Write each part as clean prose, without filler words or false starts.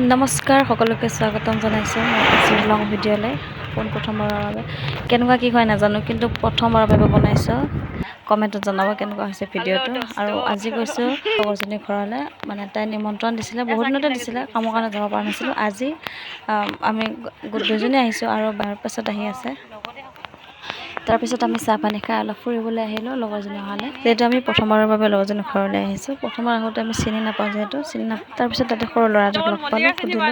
নমস্কাৰ সকলোকে স্বাগতম জনাইছোঁ মোৰ লং ভিডিঅ'লৈ পোনপ্ৰথমবাৰৰ বাবে কেনেকুৱা কি হয় নাজানো কিন্তু প্ৰথমবাৰৰ বাবে বনাইছোঁ কমেণ্টত জনাব কেনেকুৱা হৈছে ভিডিঅ'টো আৰু আজি গৈছোঁ লগৰজনীৰ ঘৰলৈ মানে তাই নিমন্ত্ৰণ দিছিলে বহুত দিনতে দিছিলে কামৰ কাৰণে যাব পৰা নাছিলোঁ আজি আমি দুজনী আহিছোঁ আৰু বাৰ পাছত আহি আছে তাৰপিছত আমি চাহ পানী খাই অলপ ফুৰিবলৈ আহিলোঁ লগৰজনী অহালৈ যিহেতু আমি প্ৰথমবাৰৰ বাবে লগৰজনীৰ ঘৰলৈ আহিছোঁ প্ৰথমবাৰ আহোঁতে আমি চিনি নাপাওঁ যিহেতু তাৰপিছত তাতে সৰু ল'ৰাটোক লগ পালোঁ সুধিলোঁ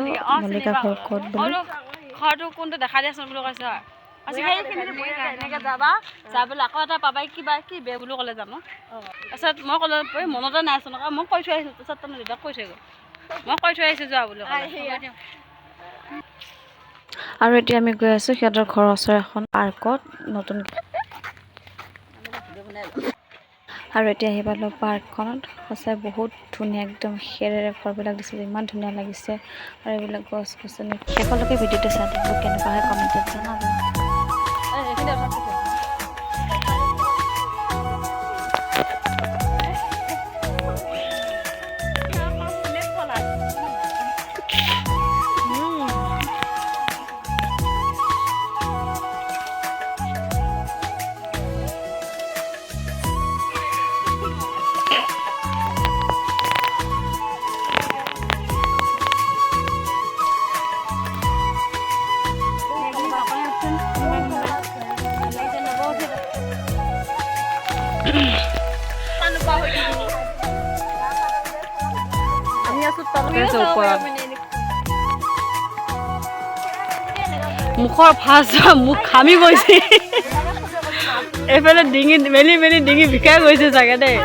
মল্লিকা ঘৰ ক'ত বুলি ঘৰটো কোনটো দেখা দিয়াচোন বুলি কৈছে আজি এনেকৈ যাবা যাই বোলে আকৌ এটা পাবাই কিবা কি বে বুলি ক'লে জানো তাৰপিছত মই ক'লো মনতে নাই আছোঁ নহয় মই কৈ থৈ আহিছোঁ তাৰপিছত তাৰমানে দেউতাক কৈ থৈ গ'ল মই কৈ থৈ আহিছোঁ যোৱা বুলি আৰু এতিয়া আমি গৈ আছোঁ সিহঁতৰ ঘৰৰ ওচৰৰ এখন পাৰ্কত নতুনকৈ আৰু এতিয়া আহি পালোঁ পাৰ্কখনত সঁচাই বহুত ধুনীয়া একদম খেৰেৰে ঘৰবিলাক দিছিলে ইমান ধুনীয়া লাগিছে আৰু এইবিলাক গছ গছনি শেষলৈকে ভিডিঅ'টো চাই থাকিব কেনেকুৱা হয় কমেণ্টত জনাব মুখৰ ফাৰ্ষ্ট মুখ ঘামি গৈছে এইফালে ডিঙি মেলি মেলি ডিঙি বিষাই গৈছে চাগে দেই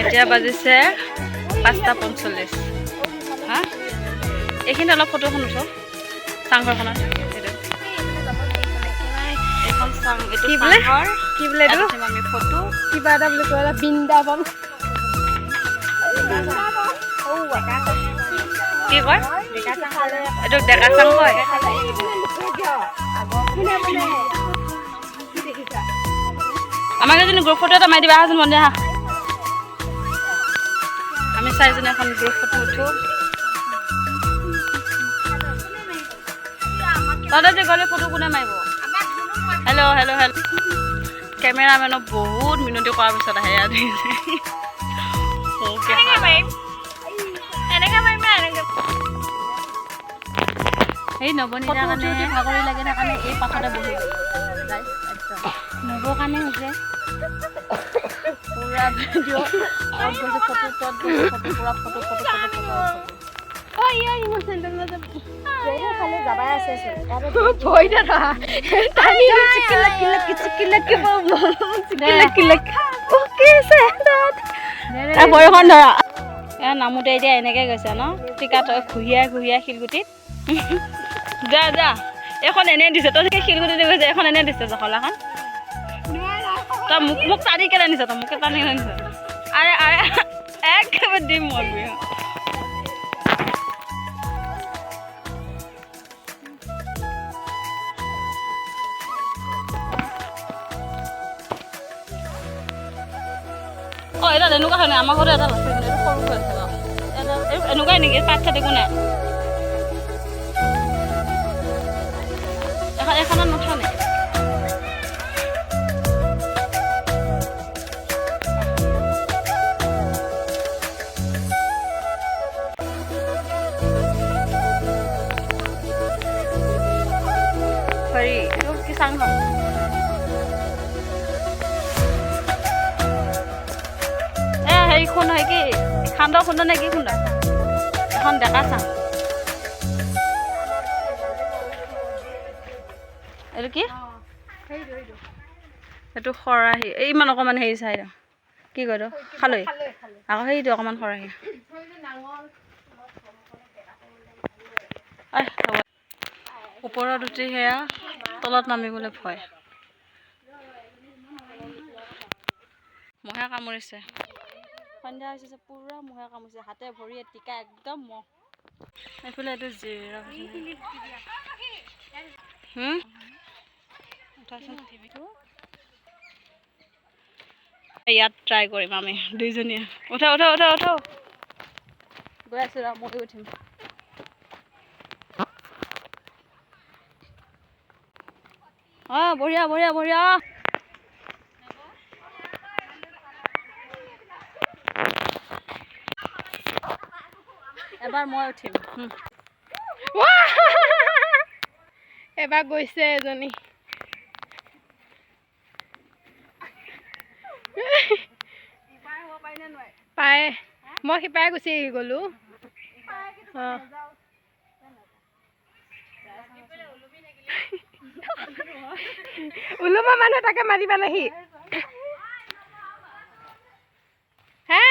এতিয়া বাজিছে 5:45 হা এইখিনি অলপ ফটোখন উঠো চাংঘৰখনত এইখন চাং এইটো চাংঘৰ কি বোলে এইটো আমি ফটো কিবা এটা বুলি কয় বৃন্দাবন কি কয় এইটো ডেকা চাং কয় আমাক এজনী গ্ৰুপ ফটো এটা মাৰি দিবা আহাচোন মন্দিৰ আহা আমি চাৰিজনী এখন গ্ৰুপ ফটো উঠো তহঁতে যে গ'লে ফটো কোনে মাৰিব হেল্ল' হেল্ল' হেল্ল' কেমেৰামেনক বহুত মিনতি কৰাৰ পিছত আহে ইয়াত এই নৱনীতাৰ কাৰণে ভাগৰি লাগে কাৰণে এই পাছতে বহি নৱৰ কাৰণে হৈছে পুৰা ভিডিঅ' গৈছে ফটো তত গৈছে ফটো পুৰা ফটো ফটো ফটো ফটো বয়সন ধৰা নামোতে এতিয়া এনেকে গৈছে ন টিকাত ঘূৰিয়াই ঘূৰিয়াই শিলগুটিত যা যা এখন এনে দিছে তই শিলগুটিতে গৈছে এখন এনে দিছে জখলাখন তই মোক টানি কেনে নিছ তই মোকে টানি কেনে নিছ আৰে আৰে একেবাৰে দিম মই এটা এনেকুৱা হয় নাই আমাৰ ঘৰতে এটা আছে সৰু হৈ আছে এনেকুৱাই নেকি পাত চাত একো নাই এখনত নুঠা নাই হেৰি এইটো কি চাং হয় হেৰি খুন্দ হয় কি খান্দ খুন্দ নে কি খুন্দ এখন ডেকা চাং এইটো কি এইটো খৰাহি এই ইমান অকণমান হেৰি চাই কি কয় তো খালৈ আকৌ সেইটো অকণমান খৰাহি ওপৰত উঠি সেয়া তলত নামিবলৈ ভয় মহে কামুৰিছে সন্ধ্যা হৈছে পুৰা মহে কামুৰিছে হাতে ভৰিয়ে টিকা একদম মহ এইফালে এইটো জিৰা উঠাচোন টিভিটো ইয়াত ট্ৰাই কৰিম আমি দুইজনীয়ে। উঠা উঠা উঠা উঠা গৈ আছোঁ ৰ ময়ো উঠিম। অঁ বঢ়িয়া বঢ়িয়া বঢ়িয়া। এবাৰ মই উঠিম। এবাৰ গৈছে এজনী। পায় মই সিপাৰে গুচি গ'লো। ওলোমা মানুহ তাকে মাৰিবা নাহি হে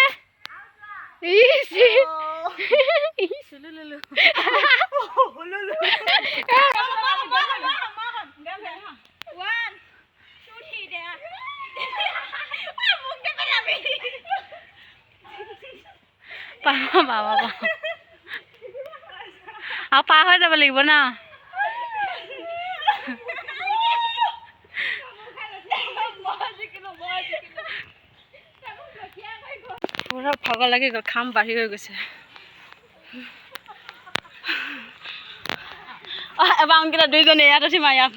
আৰু পাৰ হৈ যাব লাগিব ন। পুৰা ভাগৰ লাগি গ'ল, খাম বাঢ়ি হৈ গৈছে। এবাৰ অংকিতা দুইজনী ইয়াত উঠিম আৰু ইয়াত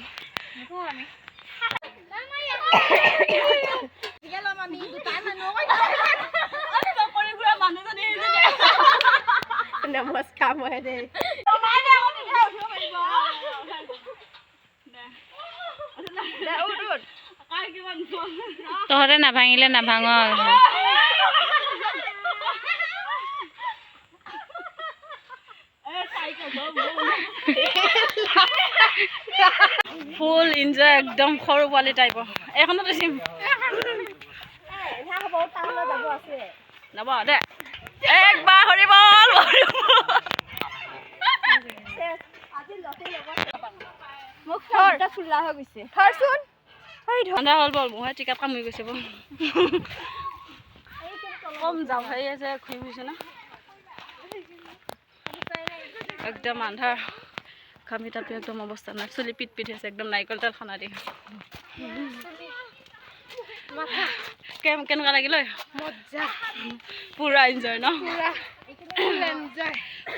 নমস্কাৰ মই দেই তহঁতে নাভাঙিলে নাভাঙ। ফুল এনজয় একদম সৰু পোৱালি টাইপৰ। এইখনত উঠিম যাব দে একবাৰ হৰি বল। ফুলা হৈ গৈছে ঠাণ্ডা হ'ল বল মই টিকেট কামুৰি গৈছে বল। কম যাওঁ হেৰি আছে ঘূৰি ফুৰিছে না একদম আন্ধাৰ ঘামি তাপি একদম অৱস্থা নাই। চুলি পিট পিট হৈছে একদম নাৰিকল তেল খানা দি। কেনেকুৱা লাগিল পুৰা এনজয় ন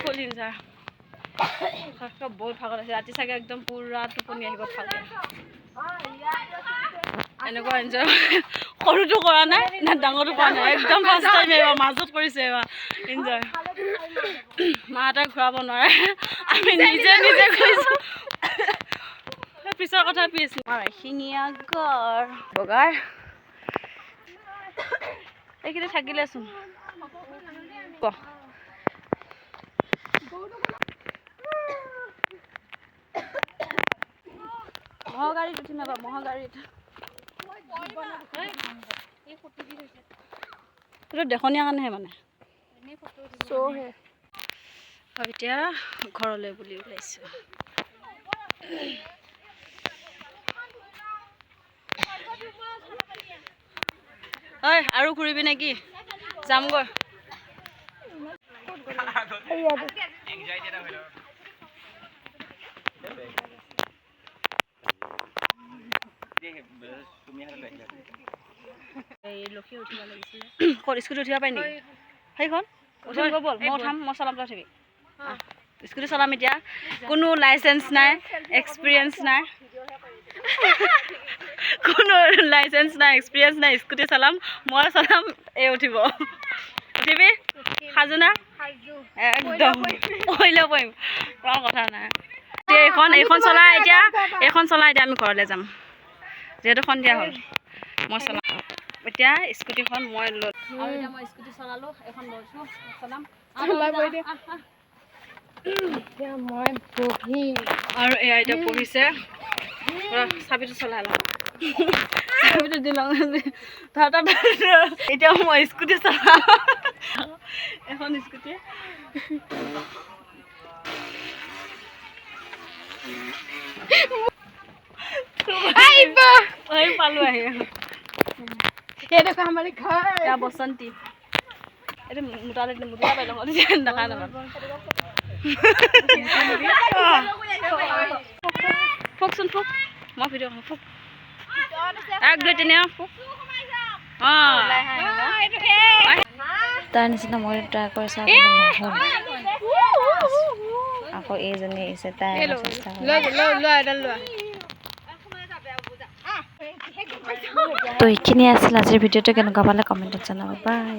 ফুল এনজয়। বহুত ভাগৰ আছে ৰাতি চাগে একদম পুৰা টোপনি আহিব ভালকে। এনেকুৱা এনজয় সৰুটো কৰা নাই না ডাঙৰটো কৰা নাই একদম ফাৰ্ষ্ট টাইম এইবাৰ মাজত কৰিছে এবাৰ এনজয়। মাহঁতে ঘূৰাব নোৱাৰে আমি নিজে নিজে কৰিছোঁ। পিছৰ কথা পিছ শিঙীয়া ঘৰ বগাৰ এইখিনি থাকিলেচোন ক মহৰ গাড়ীত উঠিম এবাৰ মহৰ গাড়ীত। এইটো দেখনীয়া কাৰণেহে মানে এতিয়া ঘৰলৈ বুলি ওলাইছোঁ। ঐ আৰু ঘূৰিবি নেকি যামগৈ। ক'ত স্কুটি উঠিব পাৰি নেকি সেইখন উঠিব ব'ল মই উঠাম মই চলাম তই উঠিবি। স্কুটি চলাম এতিয়া কোনো লাইচেঞ্চ নাই এক্সপিৰিয়েঞ্চ নাই কোনো লাইচেঞ্চ নাই এক্সপিৰিয়েঞ্চ নাই স্কুটি চলাম মই চলাম এই উঠিব উঠিবি সাজু না একদম কৰিলেও পাৰিম কোনো কথা নাই। এইখন চলাই এতিয়া আমি ঘৰলৈ যাম যিহেতু সন্ধিয়া হ'ল। মই চলাম এতিয়া স্কুটিখন মই লৈ আৰু এতিয়া মই স্কুটি চলালোঁ এখন লৈছোঁ চলাম মই বহি আৰু এয়া এতিয়া পঢ়িছে চাবিটো চলাই লওঁ চাবিটো দি লওঁ এতিয়া মই স্কুটি চলাওঁ এখন স্কুটি পালোঁ আহি এইডোখৰ আমাৰ ঘৰ এয়া বসন্তী এইটো মোটা পাই লওঁ দেখা নাপাওঁ ফুকচোন ফুক মই ভিডিঅ' ফুক 1 2 3 ফুক অঁ তাৰ নিচিনা মই ট্ৰাই কৰি চাওঁ কিন্তু নহ'ল। আকৌ এইজনী আহিছে তাই আকৌ চেষ্টা কৰে। তো এইখিনি আছিল আজিৰ ভিডিঅ'টো, কেনেকুৱা পালে কমেণ্টত জনাব। বাই।